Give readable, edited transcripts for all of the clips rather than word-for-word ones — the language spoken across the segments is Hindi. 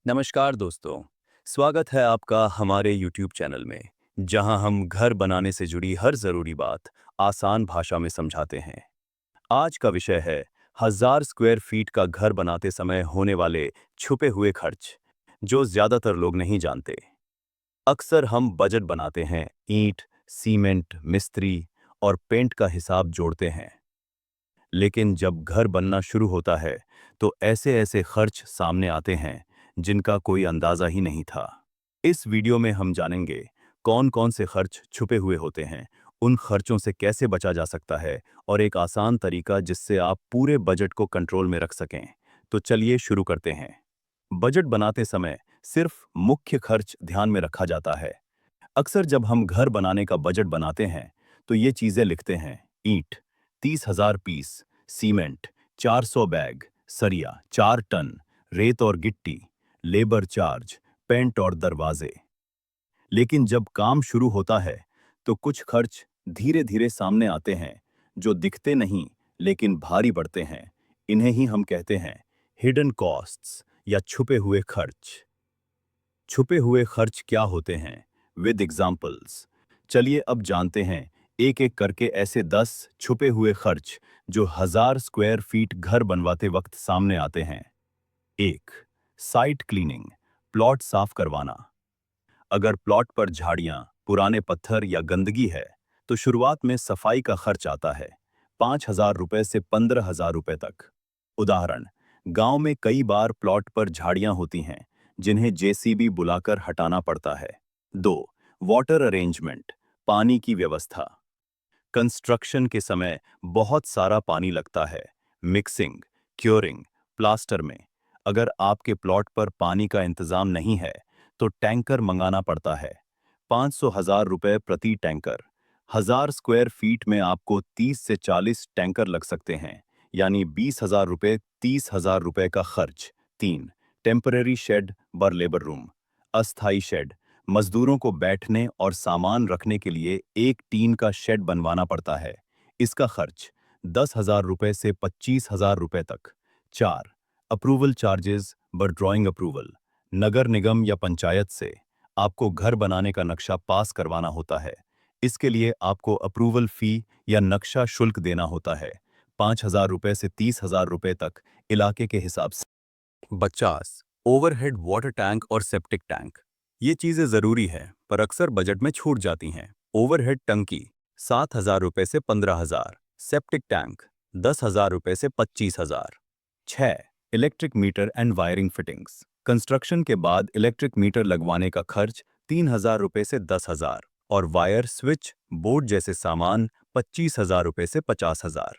नमस्कार दोस्तों। स्वागत है आपका हमारे YouTube चैनल में, जहां हम घर बनाने से जुड़ी हर ज़रूरी बात आसान भाषा में समझाते हैं। आज का विषय है 1000 स्क्वायर फीट का घर बनाते समय होने वाले छुपे हुए खर्च, जो ज़्यादातर लोग नहीं जानते। अक्सर हम बजट बनाते हैं, ईंट, सीमेंट, मिस्त्री और पेंट का हिसाब जोड़ते हैं। लेकिन जब घर बनना शुरू होता है, तो ऐसे-ऐसे खर्च सामने आते हैं, जिनका कोई अंदाज़ा ही नहीं था। इस वीडियो में हम जानेंगे, कौन-कौन से खर्च छुपे हुए होते हैं, उन खर्चों से कैसे बचा जा सकता है और एक आसान तरीका जिससे आप पूरे बजट को कंट्रोल में रख सकें। तो चलिए शुरू करते हैं। बजट बनाते समय सिर्फ मुख्य खर्च ध्यान में रखा जाता है। अक्सर जब हम घर बनाने का बजट बनाते हैं, तो ये चीज़ें लिखते हैं: ईंट 30,000 पीस, सीमेंट 400 बैग, सरिया 4 टन, रेत और गिट्टी, लेबर चार्ज, पेंट और दरवाजे। लेकिन जब काम शुरू होता है, तो कुछ खर्च धीरे-धीरे सामने आते हैं, जो दिखते नहीं लेकिन भारी पड़ते हैं। इन्हें ही हम कहते हैं हिडन कॉस्ट्स या छुपे हुए खर्च। छुपे हुए खर्च क्या होते हैं? With examples. चलिए अब जानते हैं एक-एक करके ऐसे 10 छुपे हुए खर्च जो 1000 स्क्वायर फीट घर बनवाते वक्त सामने आते हैं। 1. साइट क्लीनिंग, प्लॉट साफ करवाना। अगर प्लॉट पर झाड़ियां, पुराने पत्थर या गंदगी है, तो शुरुआत में सफाई का खर्च आता है, 5,000 रुपए से 15,000 रुपए तक। उदाहरण: गांव में कई बार प्लॉट पर झाड़ियां होती हैं, जिन्हें जेसीबी बुलाकर हटाना पड़ता है। 2. वाटर अरेंजमेंट, पानी की व्यवस्था। कंस्ट्रक्शन के समय बहुत सारा पानी लगता है, मिक्सिंग, क्योरिंग, प्लास्टर में। अगर आपके प्लॉट पर पानी का इंतजाम नहीं है, तो टैंकर मंगाना पड़ता है, 500,000 रुपए प्रति टैंकर। 1000 स्क्वायर फीट में आपको 30 से 40 टैंकर लग सकते हैं, यानी 20,000 रुपए, 30,000 रुपए का खर्च। 3. टेम्परेरी शेड बर लेबर रूम, अस्थाई शेड। मजदूरों को बैठने और सामान रखने के लिए एक टीन का शेड बनवाना पड़ता है। इसका खर्च 10,000 रुपए से 25,000 रुपए तक। 4. अप्रूवल चार्जेस बर ड्राइंग अप्रूवल। नगर निगम या पंचायत से आपको घर बनाने का नक्शा पास करवाना होता है। इसके लिए आपको अप्रूवल फी या नक्शा शुल्क देना होता है, 5,000 रुपए से 30,000 रुपए तक, इलाके के हिसाब से। 50. ओवरहेड वाटर टैंक और सेप्टिक टैंक। ये चीजें जरूरी है, पर अक्सर बजट में छूट जाती हैं। ओवरहेड टंकी 7,000 रुपए से 15,000, सेप्टिक टैंक 10,000 रुपए से 25,000। 6. Electric meter and wiring fittings. Construction के बाद इलेक्ट्रिक मीटर लगवाने का खर्च 3,000 रुपए से 10,000 और वायर, स्विच बोर्ड जैसे सामान 25,000 रुपए से 50,000।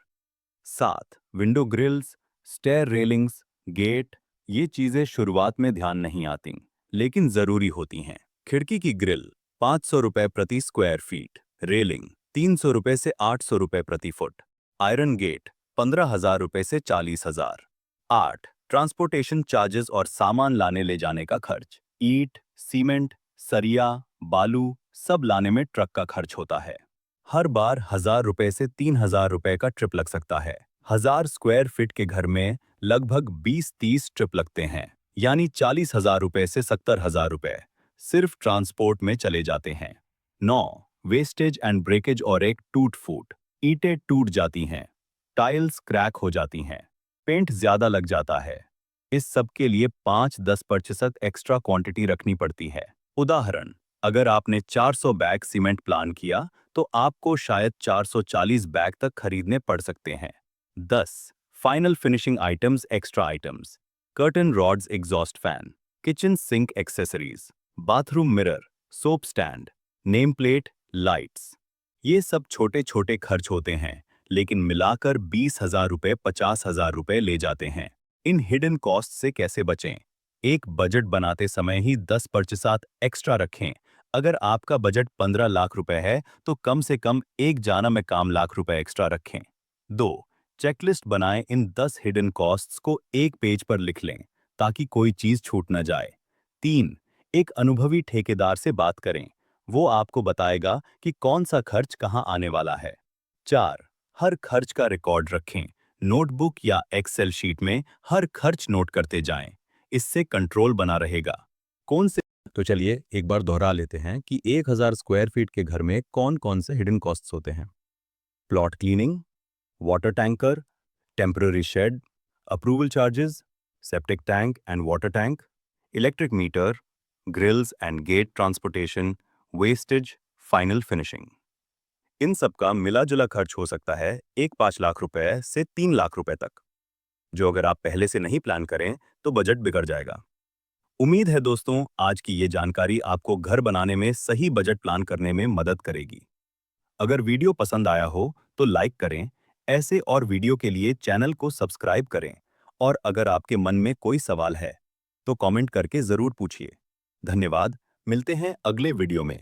7. Window grills, stair railings, gate. ये चीजें शुरुआत में ध्यान नहीं आती, लेकिन जरूरी होती हैं। खिड़की की ग्रिल 500 रुपए प्रति स्क्वायर फीट, रेलिंग 300 रुपए से 800 रुपए प्रति फुट, आयरन गेट 15,000 रुपए से 40,000। 8. ट्रांसपोर्टेशन चार्जेस और सामान लाने ले जाने का खर्च। ईंट, सीमेंट, सरिया, बालू सब लाने में ट्रक का खर्च होता है। हर बार 1,000 रुपए से 3,000 रुपए का ट्रिप लग सकता है। 1000 स्क्वायर फीट के घर में लगभग 20-30 ट्रिप लगते हैं, यानी 40,000 रुपए से 70,000 रुपए सिर्फ ट्रांसपोर्ट में चले जाते हैं। 9. वेस्टेज एंड ब्रेकेज और एक टूट फूट। ईंटें टूट जाती हैं, टाइल्स क्रैक हो जाती हैं, पेंट ज्यादा लग जाता है। इस सब के लिए 5-10% एक्स्ट्रा क्वांटिटी रखनी पड़ती है। उदाहरण: अगर आपने 400 बैग सीमेंट प्लान किया, तो आपको शायद 440 बैग तक खरीदने पड़ सकते हैं। 10. Final finishing items, extra items. Curtain rods, exhaust fan, kitchen sink accessories, bathroom mirror, soap stand, name plate, lights. ये सब छोटे-छोटे खर्च होते हैं, लेकिन मिलाकर 20,000 रुपए, 50,000 रुपए ले जाते हैं। इन हिडन कॉस्ट से कैसे बचें? एक बजट बनाते समय ही 10% एक्स्ट्रा रखें। अगर आपका बजट 15 लाख रुपए है, तो कम से कम एक जाना में काम लाख रुपए एक्स्ट्रा रखें। 2. चेकलिस्ट बनाएं, इन 10 हिडन कॉस्ट्स को एक पेज पर लिख लें, ताकि कोई चीज छूट न जाए। 3. एक अनुभवी ठेकेदार से बात करें, वो आपको बताएगा कि कौन सा खर्च कहाँ आने वाला है। 4. हर खर्च का रिकॉर्ड रखें, नोटबुक या एक्सेल शीट में हर खर्च नोट करते जाएं। इससे कंट्रोल बना रहेगा। कौन से तो चलिए एक बार दोहरा लेते हैं कि 1000 स्क्वायर फीट के घर में कौन-कौन से हिडन कॉस्ट्स होते हैं। Plot cleaning, water tanker, temporary shed, approval charges, septic tank and water tank, electric meter, grills and gate transportation, wastage, final finishing. इन सब का मिला-जुला खर्च हो सकता है 1-5 लाख रुपए से 3 लाख रुपए तक, जो अगर आप पहले से नहीं प्लान करें तो बजट बिगड़ जाएगा। उम्मीद है दोस्तों आज की ये जानकारी आपको घर बनाने में सही बजट प्लान करने में मदद करेगी। अगर वीडियो पसंद आया हो तो लाइक करें, ऐसे और वीडियो के लिए चैनल को सब्सक्राइब करें और अगर आपके मन में कोई सवाल है तो कमेंट करके जरूर पूछिए। धन्यवाद, मिलते हैं अगले वीडियो में।